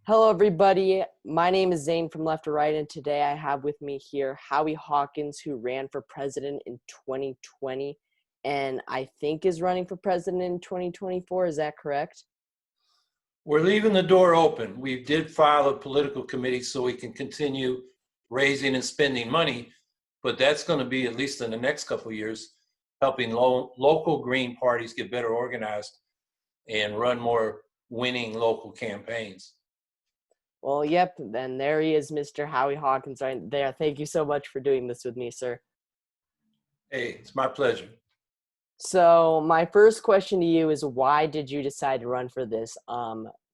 Hello, everybody. My name is Zane from Left to Right, and today I have with me here Howie Hawkins, who ran for president in 2020 and I think is running for president in 2024. Is that correct? We're leaving the door open. We did file a political committee so we can continue raising and spending money, but that's going to be, at least in the next couple of years, helping local Green parties get better organized and run more winning local campaigns. Well, yep, then there he is, Mr. Howie Hawkins, right there. Thank you so much for doing this with me, sir. Hey, it's my pleasure. So, my first question to you is why did you decide to run for this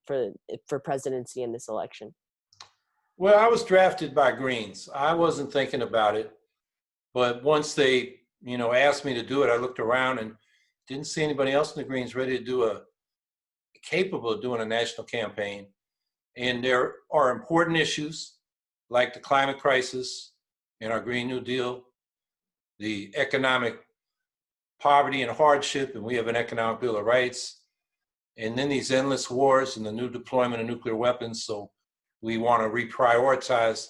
for presidency in this election? Well, I was drafted by Greens. I wasn't thinking about it, but once they, asked me to do it, I looked around and didn't see anybody else in the Greens ready to capable of doing a national campaign. And there are important issues like the climate crisis and our Green New Deal, the economic poverty and hardship, and we have an economic bill of rights, and then these endless wars and the new deployment of nuclear weapons. So we want to reprioritize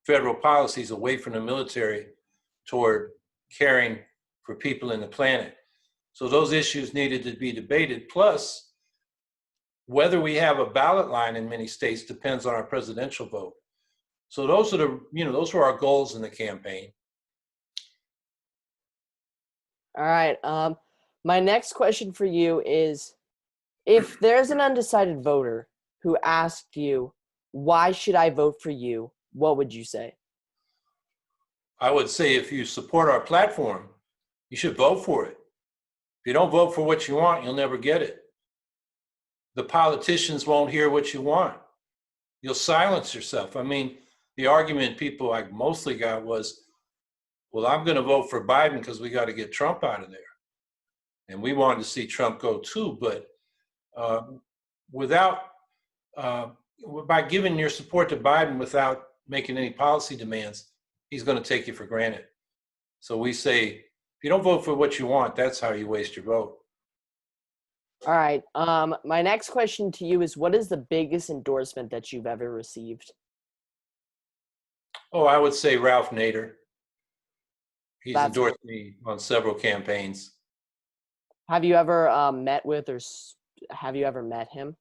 federal policies away from the military toward caring for people in the planet. So those issues needed to be debated. Plus, whether we have a ballot line in many states depends on our presidential vote. So those are those were our goals in the campaign. All right. My next question for you is, if there's an undecided voter who asked you, why should I vote for you? What would you say? I would say if you support our platform, you should vote for it. If you don't vote for what you want, you'll never get it. The politicians won't hear what you want. You'll silence yourself. I mean, the argument people I mostly got was, well, I'm going to vote for Biden because we got to get Trump out of there. And we wanted to see Trump go too, but without by giving your support to Biden without making any policy demands, he's going to take you for granted. So we say, if you don't vote for what you want, that's how you waste your vote. All right. My next question to you is, what is the biggest endorsement that you've ever received? Oh, I would say Ralph Nader. He's That's endorsed me on several campaigns. Have you ever met with or have you ever met him?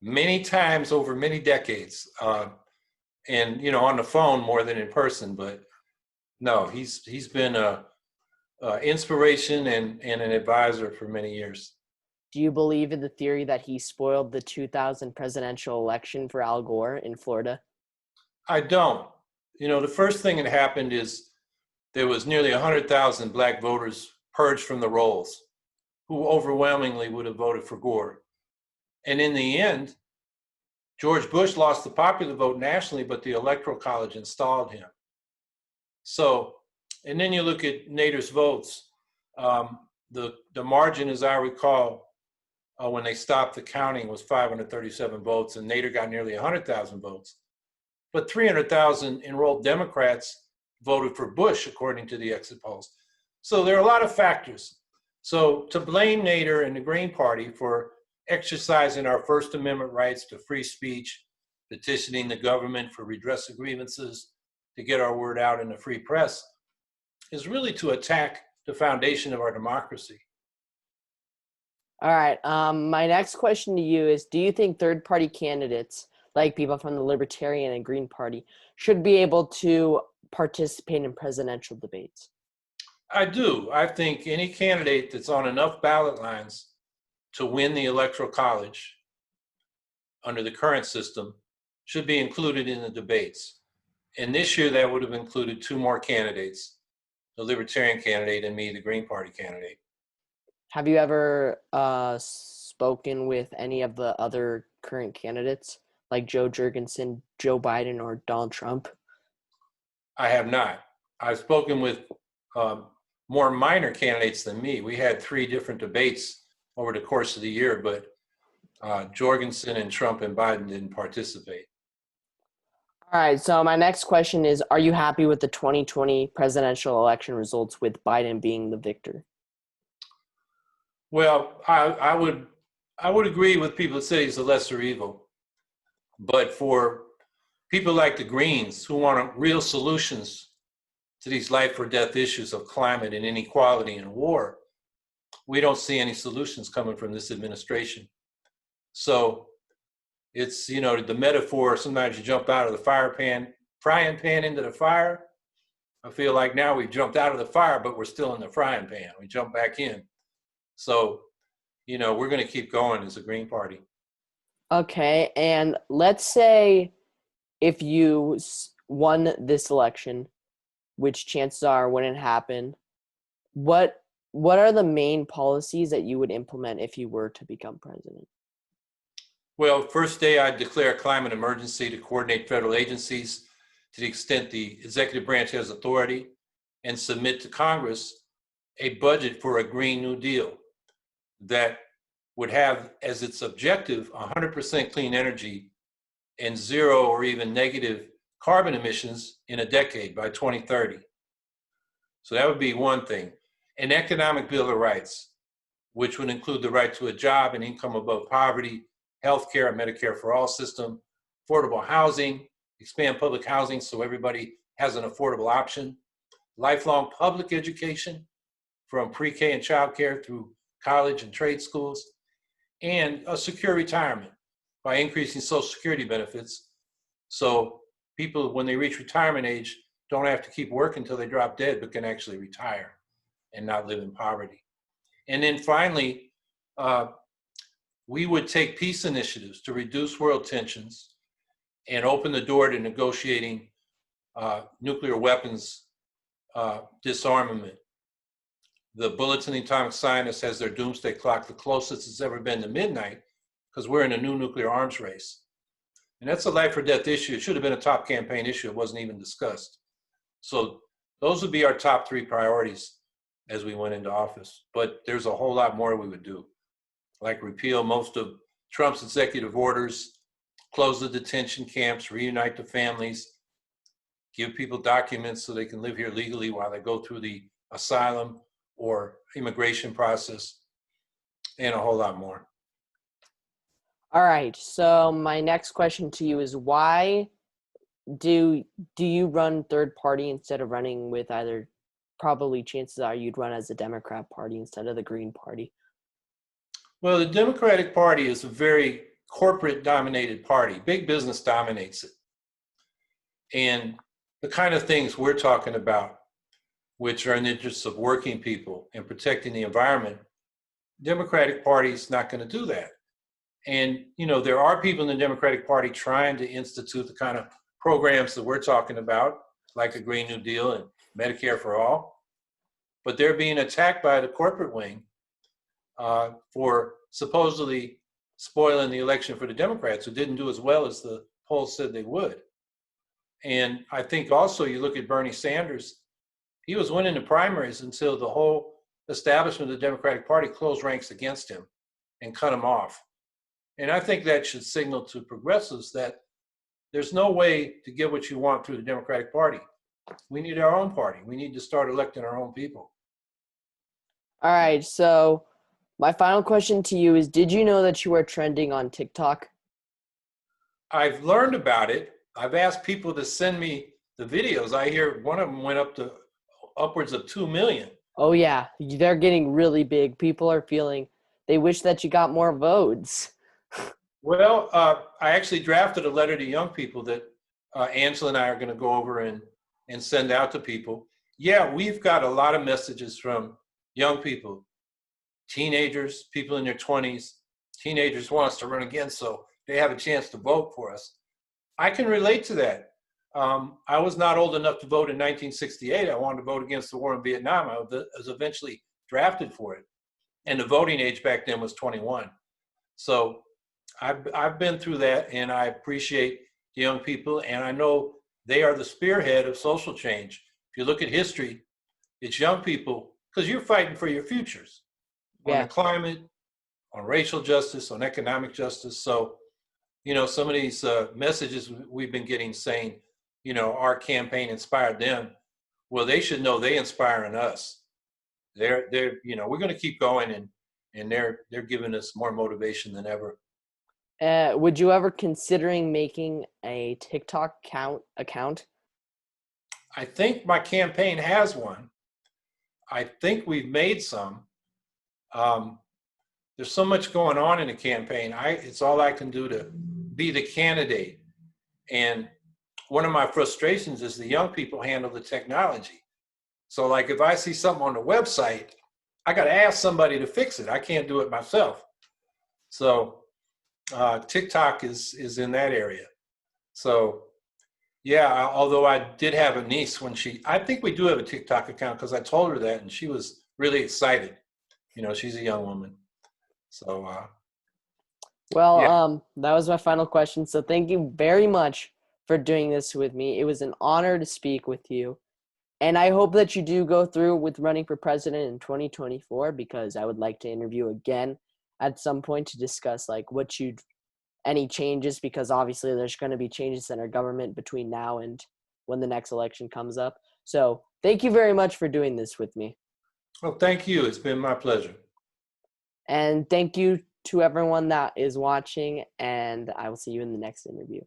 Many times over many decades, and on the phone more than in person. But no, he's been a inspiration and an advisor for many years. Do you believe in the theory that he spoiled the 2000 presidential election for Al Gore in Florida? I don't. The first thing that happened is there was nearly 100,000 black voters purged from the rolls who overwhelmingly would have voted for Gore. And in the end, George Bush lost the popular vote nationally, but the Electoral College installed him. So, and then you look at Nader's votes. The margin, as I recall, when they stopped the counting, was 537 votes, and Nader got nearly 100,000 votes. But 300,000 enrolled Democrats voted for Bush, according to the exit polls. So there are a lot of factors. So to blame Nader and the Green Party for exercising our First Amendment rights to free speech, petitioning the government for redress of grievances, to get our word out in the free press, is really to attack the foundation of our democracy. All right. My next question to you is, do you think third-party candidates, like people from the Libertarian and Green Party, should be able to participate in presidential debates? I do. I think any candidate that's on enough ballot lines to win the Electoral College under the current system should be included in the debates. And this year that would have included two more candidates, the Libertarian candidate and me, the Green Party candidate. Have you ever spoken with any of the other current candidates, like Joe Jurgensen, Joe Biden, or Donald Trump? I have not. I've spoken with more minor candidates than me. We had 3 different debates over the course of the year, but Jorgensen and Trump and Biden didn't participate. All right, so my next question is, are you happy with the 2020 presidential election results with Biden being the victor? Well, I would agree with people that say he's a lesser evil. But for people like the Greens who want real solutions to these life or death issues of climate and inequality and war, we don't see any solutions coming from this administration. So it's, the metaphor, sometimes you jump out of the frying pan into the fire. I feel like now we've jumped out of the fire, but we're still in the frying pan. We jump back in. So, we're going to keep going as a Green Party. Okay, and let's say if you won this election, which chances are wouldn't happen, what are the main policies that you would implement if you were to become president? Well, first day I'd declare a climate emergency to coordinate federal agencies to the extent the executive branch has authority, and submit to Congress a budget for a Green New Deal that would have as its objective 100% clean energy and zero or even negative carbon emissions in a decade by 2030. So that would be one thing. An economic bill of rights, which would include the right to a job and income above poverty, healthcare, a Medicare for all system, affordable housing, expand public housing so everybody has an affordable option, lifelong public education from pre-K and childcare through college and trade schools, and a secure retirement by increasing Social Security benefits so people, when they reach retirement age, don't have to keep working until they drop dead, but can actually retire and not live in poverty. And then finally, we would take peace initiatives to reduce world tensions and open the door to negotiating nuclear weapons disarmament. The Bulletin of the Atomic Scientists has their doomsday clock the closest it's ever been to midnight because we're in a new nuclear arms race. And that's a life or death issue. It should have been a top campaign issue. It wasn't even discussed. So those would be our top three priorities as we went into office. But there's a whole lot more we would do, like repeal most of Trump's executive orders, close the detention camps, reunite the families, give people documents so they can live here legally while they go through the asylum or immigration process, and a whole lot more. All right, so my next question to you is, why do you run third party instead of running with either? Probably chances are you'd run as a Democrat Party instead of the Green Party. Well, the Democratic Party is a very corporate dominated party. Big business dominates it. And the kind of things we're talking about, which are in the interests of working people and protecting the environment, Democratic Party is not going to do that. And, there are people in the Democratic Party trying to institute the kind of programs that we're talking about, like a Green New Deal and Medicare for all, but they're being attacked by the corporate wing for supposedly spoiling the election for the Democrats, who didn't do as well as the polls said they would. And I think also you look at Bernie Sanders, he was winning the primaries until the whole establishment of the Democratic Party closed ranks against him and cut him off. And I think that should signal to progressives that there's no way to get what you want through the Democratic Party. We need our own party. We need to start electing our own people. All right, so my final question to you is, did you know that you are trending on TikTok? I've learned about it. I've asked people to send me the videos. I hear one of them went up to upwards of 2 million. Oh yeah, they're getting really big. People are feeling they wish that you got more votes. Well, I actually drafted a letter to young people that Angela and I are going to go over and send out to people. Yeah, we've got a lot of messages from young people, teenagers, people in their 20s. Teenagers want us to run again so they have a chance to vote for us. I can relate to that. I was not old enough to vote in 1968. I wanted to vote against the war in Vietnam. I was eventually drafted for it. And the voting age back then was 21. So I've been through that, and I appreciate the young people, and I know they are the spearhead of social change. If you look at history, it's young people, because you're fighting for your futures on the climate, on racial justice, on economic justice. So, some of these messages we've been getting saying, our campaign inspired them. Well, they should know they inspiring us. They're we're going to keep going, and they're giving us more motivation than ever. Would you ever considering making a TikTok account? I think my campaign has one. I think we've made some. Um, there's so much going on in the campaign. It's all I can do to be the candidate. And one of my frustrations is the young people handle the technology. So like if I see something on the website, I got to ask somebody to fix it. I can't do it myself. So TikTok is in that area. So yeah, although I did have a niece I think we do have a TikTok account because I told her that and she was really excited. She's a young woman. So Well, yeah, that was my final question. So thank you very much for doing this with me. It was an honor to speak with you. And I hope that you do go through with running for president in 2024 because I would like to interview again at some point to discuss like any changes because obviously there's going to be changes in our government between now and when the next election comes up. So thank you very much for doing this with me. well, thank you. It's been my pleasure. And thank you to everyone that is watching, and I will see you in the next interview.